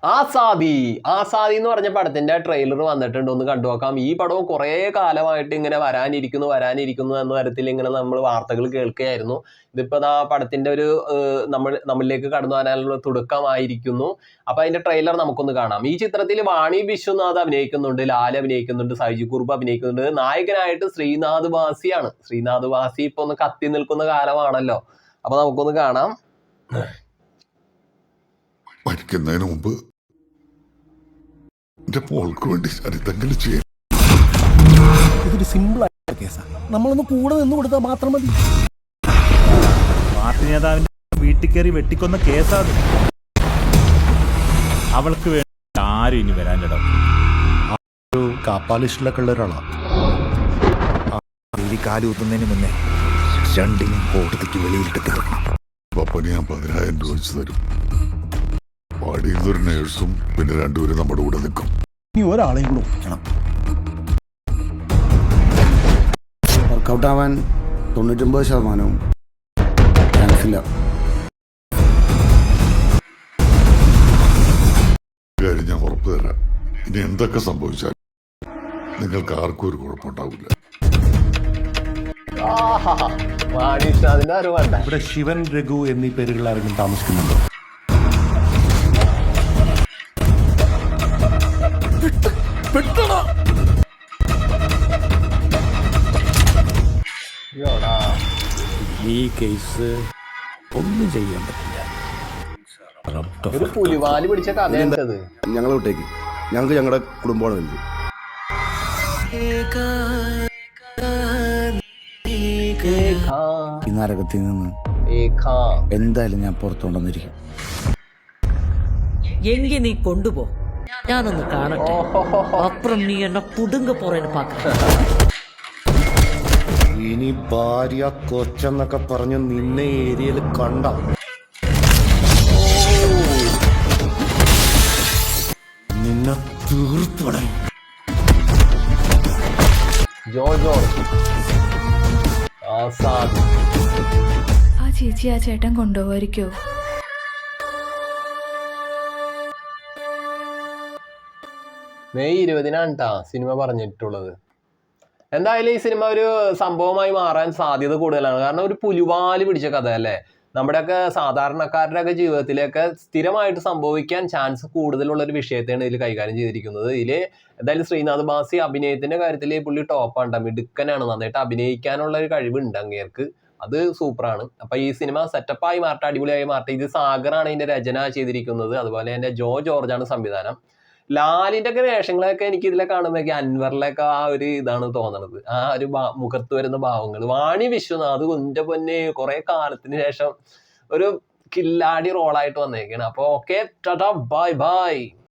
ആസാദി എന്ന് പറഞ്ഞ പടത്തിന്റെ ട്രെയിലർ വന്നിട്ടുണ്ട്, ഒന്ന് കണ്ടു നോക്കാം. ഈ പടവും കുറെ കാലമായിട്ട് ഇങ്ങനെ വരാനിരിക്കുന്നു എന്ന തരത്തിൽ ഇങ്ങനെ നമ്മൾ വാർത്തകൾ കേൾക്കുകയായിരുന്നു. ഇതിപ്പോ ആ പടത്തിന്റെ ഒരു നമ്മളിലേക്ക് കടന്നു വരാനുള്ള തുടക്കമായിരിക്കുന്നു. അപ്പൊ അതിന്റെ ട്രെയിലർ നമുക്കൊന്ന് കാണാം. ഈ ചിത്രത്തിൽ വാണി വിശ്വനാഥ് അഭിനയിക്കുന്നുണ്ട്, ലാൽ അഭിനയിക്കുന്നുണ്ട്, സൈജു കുറുപ്പ് അഭിനയിക്കുന്നുണ്ട്. നായകനായിട്ട് ശ്രീനാഥ് വാസിയാണ്. ശ്രീനാഥ് വാസി ഇപ്പൊ ഒന്ന് കത്തി നിൽക്കുന്ന കാലമാണല്ലോ. അപ്പൊ നമുക്കൊന്ന് കാണാം. മരിക്കുന്നതിന് മുമ്പ് എന്റെ മോൾക്ക് വേണ്ടി എന്തെങ്കിലും ചെയ്യാം. ഇതൊരു സിമ്പിൾ ആയ കേസാണ്. നമ്മളൊന്ന് കൂടെ നിന്ന് കൊടുത്താൽ മാത്രം മതി. പാർട്ടി നേതാവിന്റെ വീട്ടിൽ കയറി വെട്ടിക്കൊന്ന കേസാണ്. അവൾക്ക് വേണ്ടി ആരും ഇനി വരാനിടം. ഒരു കാപ്പാലിസ്റ്റിലൊക്കെ ഉള്ള ഒരാളാണ്. കാലുകുത്തുന്നതിന് മുന്നേ രണ്ടിനും കോടതിക്ക് വെളിയിലിട്ട് തീർക്കണം. പപ്പന് ഞാൻ 10,000 രൂപ വെച്ച് തരും. വാടിയിൽ ഒരു നേഴ്സും പിന്നെ രണ്ടുപേരും നമ്മുടെ കൂടെ നിൽക്കും. ഇനി ഒരാളെയും കൂടെ ഒപ്പിക്കണം. വർക്കൗട്ട് ആവാൻ 99% ചാൻസില്ല. കാര്യം ഞാൻ ഉറപ്പ് തരാം. ഇനി എന്തൊക്കെ സംഭവിച്ചാൽ നിങ്ങൾക്ക് ആർക്കും ഒരു കുഴപ്പമുണ്ടാവില്ല. ഇവിടെ ശിവൻ, രഘു എന്നീ പേരുകൾ ആരെങ്കിലും താമസിക്കുന്നുണ്ടോ? ഈ കേസ് ഒന്നും ചെയ്യാൻ പറ്റില്ല. പുലിവാല് പിടിച്ച കഥയുണ്ടത്. ഞങ്ങളെ വിട്ടേക്ക്. ഞങ്ങൾക്ക് ഞങ്ങളുടെ കുടുംബമാണ് വലുത്. ഈ നരകത്തിൽ നിന്ന് എന്തായാലും ഞാൻ പുറത്തുകൊണ്ടുവന്നിരിക്കും. എങ്കിൽ നീ കൊണ്ടുപോ, ഞാനൊന്ന് കാണട്ടെ. അപ്പുറം നീ എന്നെ പുടുങ്ക പോറേന്ന് പാക്ക. ഇനി ഭാര്യ കൊച്ചെന്നൊക്കെ പറഞ്ഞു നിന്നെ ഏരിയയിൽ കണ്ട നിന്നെ തീർത്തോടെ. ആ ചേച്ചി ആ ചേട്ടൻ കൊണ്ടുപോകായിരിക്കോ? മെയ് 20 സിനിമ പറഞ്ഞിട്ടുള്ളത്. എന്തായാലും ഈ സിനിമ ഒരു സംഭവമായി മാറാൻ സാധ്യത കൂടുതലാണ്. കാരണം ഒരു പുലിവാല് പിടിച്ച കഥ അല്ലേ. നമ്മുടെയൊക്കെ സാധാരണക്കാരുടെ ഒക്കെ ജീവിതത്തിലൊക്കെ സ്ഥിരമായിട്ട് സംഭവിക്കാൻ ചാൻസ് കൂടുതലുള്ള ഒരു വിഷയത്തെയാണ് ഇതിൽ കൈകാര്യം ചെയ്തിരിക്കുന്നത്. ഇതിൽ എന്തായാലും ശ്രീനാഥ് ബാസി അഭിനയത്തിന്റെ കാര്യത്തിൽ പുള്ളി ടോപ്പാണ്, മിടുക്കനാണ്, നന്നായിട്ട് അഭിനയിക്കാനുള്ള ഒരു കഴിവുണ്ട് അങ്ങേർക്ക്. അത് സൂപ്പറാണ്. അപ്പൊ ഈ സിനിമ സെറ്റപ്പായി മാറട്ടെ, അടിപൊളിയായി മാറട്ടെ. ഇത് സാഗറാണ് ഇതിന്റെ രചന ചെയ്തിരിക്കുന്നത്. അതുപോലെ തന്നെ ജോർജാണ് സംവിധാനം. ലാലിന്റെ ഒക്കെ വേഷങ്ങളൊക്കെ എനിക്ക് ഇതിലെ കാണുമ്പോഴേക്ക് അൻവറിലൊക്കെ ആ ഒരു ഇതാണ് തോന്നണത്. ആ ഒരു മുഖത്ത് വരുന്ന ഭാവങ്ങൾ. വാണി വിശ്വനാഥ് കുഞ്ഞ പൊന്നെ കുറെ കാലത്തിന് ശേഷം ഒരു കില്ലാടി റോളായിട്ട് വന്നേക്കാണ്. അപ്പൊ ഓക്കെ, ടാറ്റാ, ബൈ ബൈ.